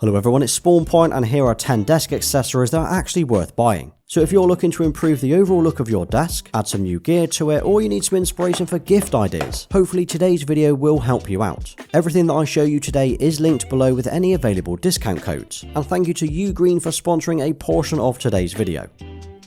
Hello everyone, it's SpawnPoiint and here are 10 desk accessories that are actually worth buying. So if you're looking to improve the overall look of your desk, add some new gear to it, or you need some inspiration for gift ideas, hopefully today's video will help you out. Everything that I show you today is linked below with any available discount codes. And thank you to Ugreen for sponsoring a portion of today's video.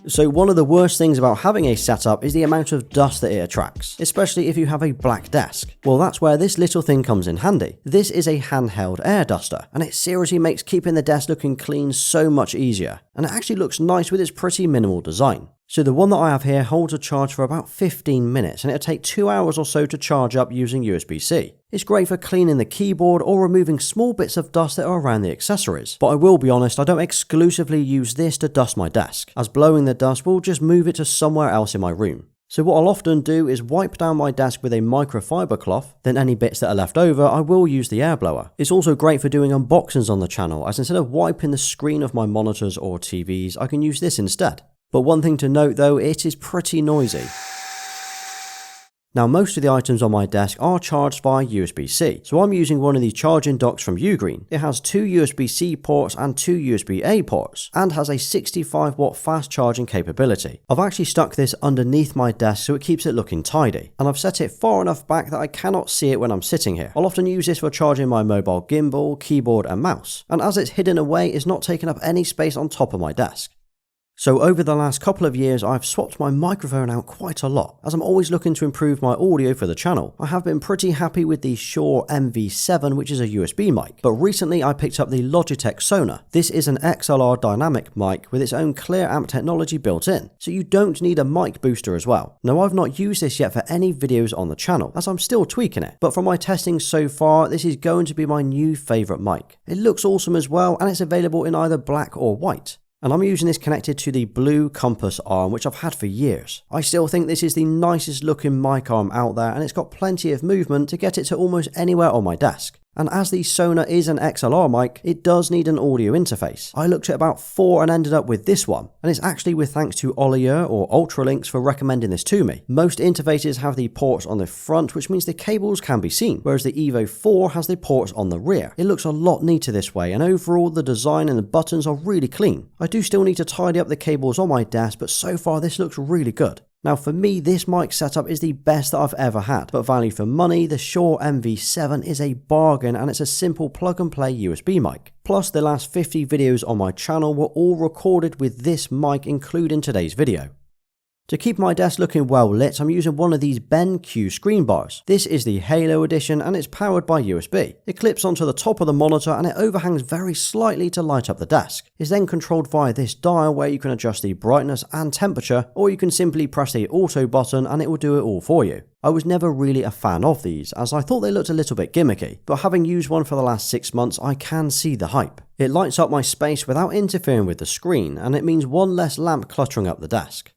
So one of the worst things about having a setup is the amount of dust that it attracts, especially if you have a black desk. Well, that's where this little thing comes in handy. This is a handheld air duster, and it seriously makes keeping the desk looking clean so much easier, and it actually looks nice with its pretty minimal design. So the one that I have here holds a charge for about 15 minutes, and it'll take 2 hours or so to charge up using USB-C. It's great for cleaning the keyboard or removing small bits of dust that are around the accessories. But I will be honest, I don't exclusively use this to dust my desk, as blowing the dust will just move it to somewhere else in my room. So what I'll often do is wipe down my desk with a microfiber cloth, then any bits that are left over I will use the air blower. It's also great for doing unboxings on the channel, as instead of wiping the screen of my monitors or TVs, I can use this instead. But one thing to note though, it is pretty noisy. Now most of the items on my desk are charged via USB-C, so I'm using one of these charging docks from Ugreen. It has 2 USB-C ports and 2 USB-A ports, and has a 65 watt fast charging capability. I've actually stuck this underneath my desk so it keeps it looking tidy, and I've set it far enough back that I cannot see it when I'm sitting here. I'll often use this for charging my mobile gimbal, keyboard and mouse, and as it's hidden away, it's not taking up any space on top of my desk. So over the last couple of years, I've swapped my microphone out quite a lot, as I'm always looking to improve my audio for the channel. I have been pretty happy with the Shure MV7, which is a USB mic, but recently I picked up the Logitech Sonar. This is an XLR dynamic mic with its own clear amp technology built in, so you don't need a mic booster as well. Now I've not used this yet for any videos on the channel, as I'm still tweaking it, but from my testing so far, this is going to be my new favourite mic. It looks awesome as well, and it's available in either black or white. And I'm using this connected to the blue compass arm, which I've had for years. I still think this is the nicest looking mic arm out there, and it's got plenty of movement to get it to almost anywhere on my desk. And as the Sonar is an XLR mic, it does need an audio interface. I looked at about 4 and ended up with this one, and it's actually with thanks to Olier or Ultralinks for recommending this to me. Most interfaces have the ports on the front, which means the cables can be seen, whereas the Evo 4 has the ports on the rear. It looks a lot neater this way, and overall the design and the buttons are really clean. I do still need to tidy up the cables on my desk, but so far this looks really good. Now for me, this mic setup is the best that I've ever had, but value for money, the Shure MV7 is a bargain, and it's a simple plug and play USB mic. Plus the last 50 videos on my channel were all recorded with this mic, including today's video. To keep my desk looking well lit, I'm using one of these BenQ screen bars. This is the Halo edition and it's powered by USB. It clips onto the top of the monitor and it overhangs very slightly to light up the desk. It's then controlled via this dial where you can adjust the brightness and temperature, or you can simply press the auto button and it will do it all for you. I was never really a fan of these, as I thought they looked a little bit gimmicky, but having used one for the last 6 months, I can see the hype. It lights up my space without interfering with the screen, and it means one less lamp cluttering up the desk.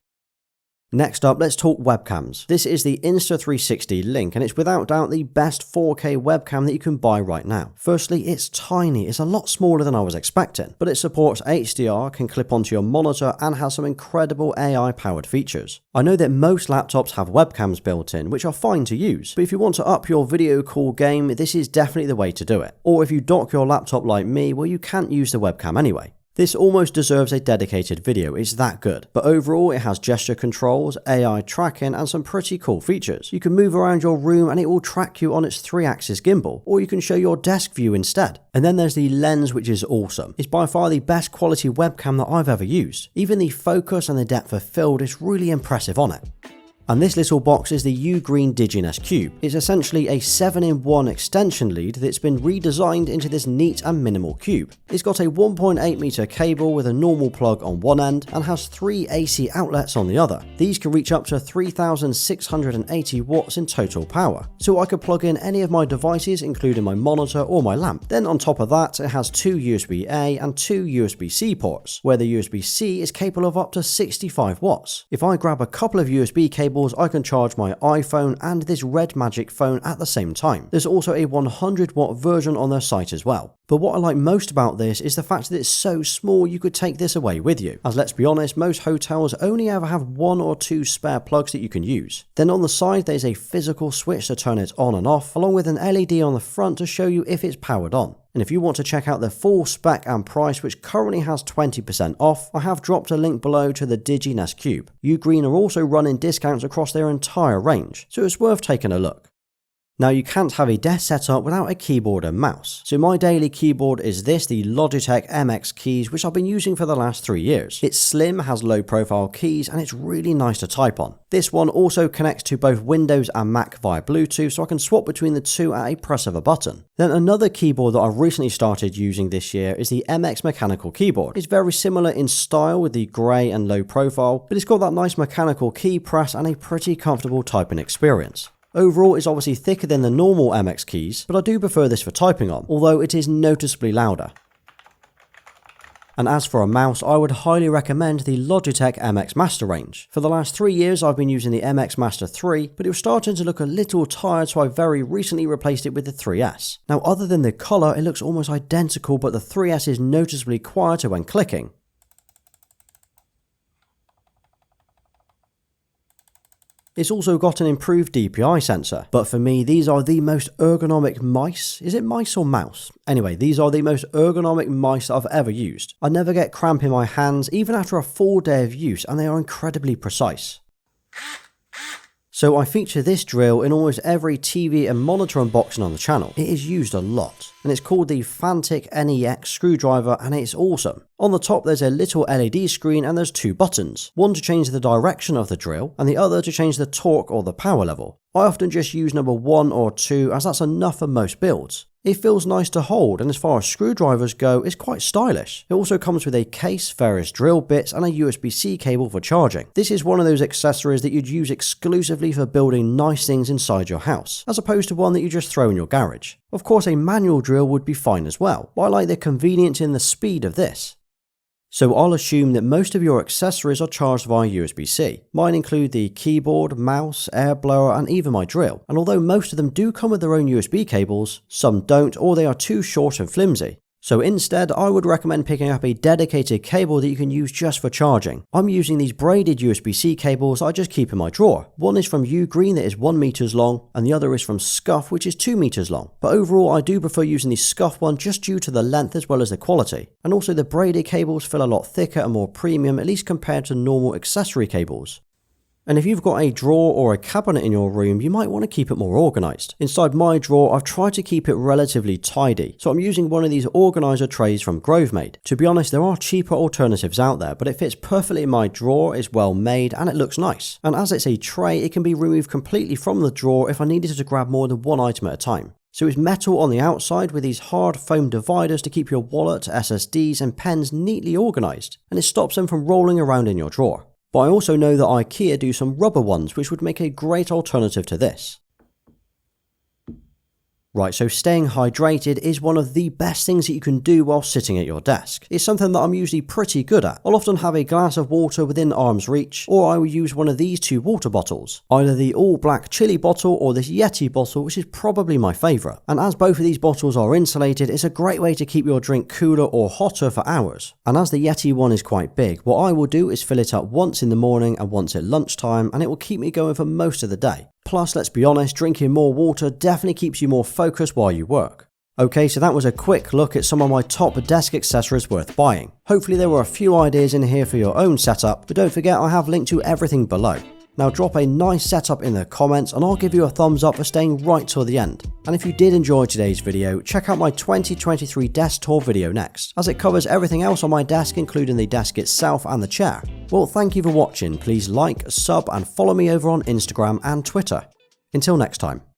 Next up, let's talk webcams. This is the Insta360 Link, and it's without doubt the best 4K webcam that you can buy right now. Firstly, it's tiny, it's a lot smaller than I was expecting, but it supports HDR, can clip onto your monitor, and has some incredible AI-powered features. I know that most laptops have webcams built in, which are fine to use, but if you want to up your video call game, this is definitely the way to do it. Or if you dock your laptop like me, well, you can't use the webcam anyway. This almost deserves a dedicated video, it's that good. But overall it has gesture controls, AI tracking and some pretty cool features. You can move around your room and it will track you on its 3-axis gimbal, or you can show your desk view instead. And then there's the lens, which is awesome. It's by far the best quality webcam that I've ever used. Even the focus and the depth of field is really impressive on it. And this little box is the Ugreen Diginess Cube. It's essentially a 7-in-1 extension lead that's been redesigned into this neat and minimal cube. It's got a 1.8 meter cable with a normal plug on one end and has 3 AC outlets on the other. These can reach up to 3,680 watts in total power, so I could plug in any of my devices including my monitor or my lamp. Then on top of that, it has 2 USB-A and 2 USB-C ports, where the USB-C is capable of up to 65 watts. If I grab a couple of USB cables, I can charge my iPhone and this Red Magic phone at the same time. There's also a 100 watt version on their site as well. But what I like most about this is the fact that it's so small you could take this away with you. As let's be honest, most hotels only ever have 1 or 2 spare plugs that you can use. Then on the side there's a physical switch to turn it on and off, along with an LED on the front to show you if it's powered on. And if you want to check out the full spec and price, which currently has 20% off, I have dropped a link below to the Digi Nest Cube. Ugreen are also running discounts across their entire range, so it's worth taking a look. Now you can't have a desk setup without a keyboard and mouse. So my daily keyboard is this, the Logitech MX keys, which I've been using for the last 3 years. It's slim, has low profile keys, and it's really nice to type on. This one also connects to both Windows and Mac via Bluetooth, so I can swap between the two at a press of a button. Then another keyboard that I've recently started using this year is the MX mechanical keyboard. It's very similar in style with the grey and low profile, but it's got that nice mechanical key press and a pretty comfortable typing experience. Overall, it's obviously thicker than the normal MX keys, but I do prefer this for typing on, although it is noticeably louder. And as for a mouse, I would highly recommend the Logitech MX Master range. For the last 3 years I've been using the MX Master 3, but it was starting to look a little tired, so I very recently replaced it with the 3S. Now other than the colour, it looks almost identical, but the 3S is noticeably quieter when clicking. It's also got an improved DPI sensor, but for me these are the most ergonomic mice. Is it mice or mouse? Anyway, these are the most ergonomic mice I've ever used. I never get cramp in my hands even after a full day of use, and they are incredibly precise. So I feature this drill in almost every TV and monitor unboxing on the channel. It is used a lot, and it's called the Fantic NEX screwdriver, and it's awesome. On the top there's a little LED screen and there's 2 buttons, one to change the direction of the drill and the other to change the torque or the power level. I often just use number 1 or 2 as that's enough for most builds. It feels nice to hold, and as far as screwdrivers go, it's quite stylish. It also comes with a case, various drill bits, and a USB-C cable for charging. This is one of those accessories that you'd use exclusively for building nice things inside your house, as opposed to one that you just throw in your garage. Of course, a manual drill would be fine as well, but I like the convenience and the speed of this. So I'll assume that most of your accessories are charged via USB-C. Mine include the keyboard, mouse, air blower, and even my drill. And although most of them do come with their own USB cables, some don't, or they are too short and flimsy. So instead, I would recommend picking up a dedicated cable that you can use just for charging. I'm using these braided USB-C cables I just keep in my drawer. One is from Ugreen that is 1 meter long, and the other is from Scuff, which is 2 meters long. But overall, I do prefer using the Scuff one just due to the length as well as the quality. And also the braided cables feel a lot thicker and more premium, at least compared to normal accessory cables. And if you've got a drawer or a cabinet in your room, you might want to keep it more organised. Inside my drawer, I've tried to keep it relatively tidy, so I'm using one of these Organiser trays from Grovemade. To be honest, there are cheaper alternatives out there, but it fits perfectly in my drawer, is well made, and it looks nice. And as it's a tray, it can be removed completely from the drawer if I needed to grab more than one item at a time. So it's metal on the outside with these hard foam dividers to keep your wallet, SSDs, and pens neatly organised, and it stops them from rolling around in your drawer. But I also know that IKEA do some rubber ones, which would make a great alternative to this. Right, so staying hydrated is one of the best things that you can do while sitting at your desk. It's something that I'm usually pretty good at. I'll often have a glass of water within arm's reach, or I will use one of these 2 water bottles. Either the all black chili bottle or this Yeti bottle, which is probably my favourite. And as both of these bottles are insulated, it's a great way to keep your drink cooler or hotter for hours. And as the Yeti one is quite big, what I will do is fill it up once in the morning and once at lunchtime, and it will keep me going for most of the day. Plus, let's be honest, drinking more water definitely keeps you more focused while you work. Okay, so that was a quick look at some of my top desk accessories worth buying. Hopefully there were a few ideas in here for your own setup, but don't forget I have linked to everything below. Now drop a nice setup in the comments and I'll give you a thumbs up for staying right till the end. And if you did enjoy today's video, check out my 2023 desk tour video next, as it covers everything else on my desk, including the desk itself and the chair. Well, thank you for watching. Please like, sub and follow me over on Instagram and Twitter. Until next time.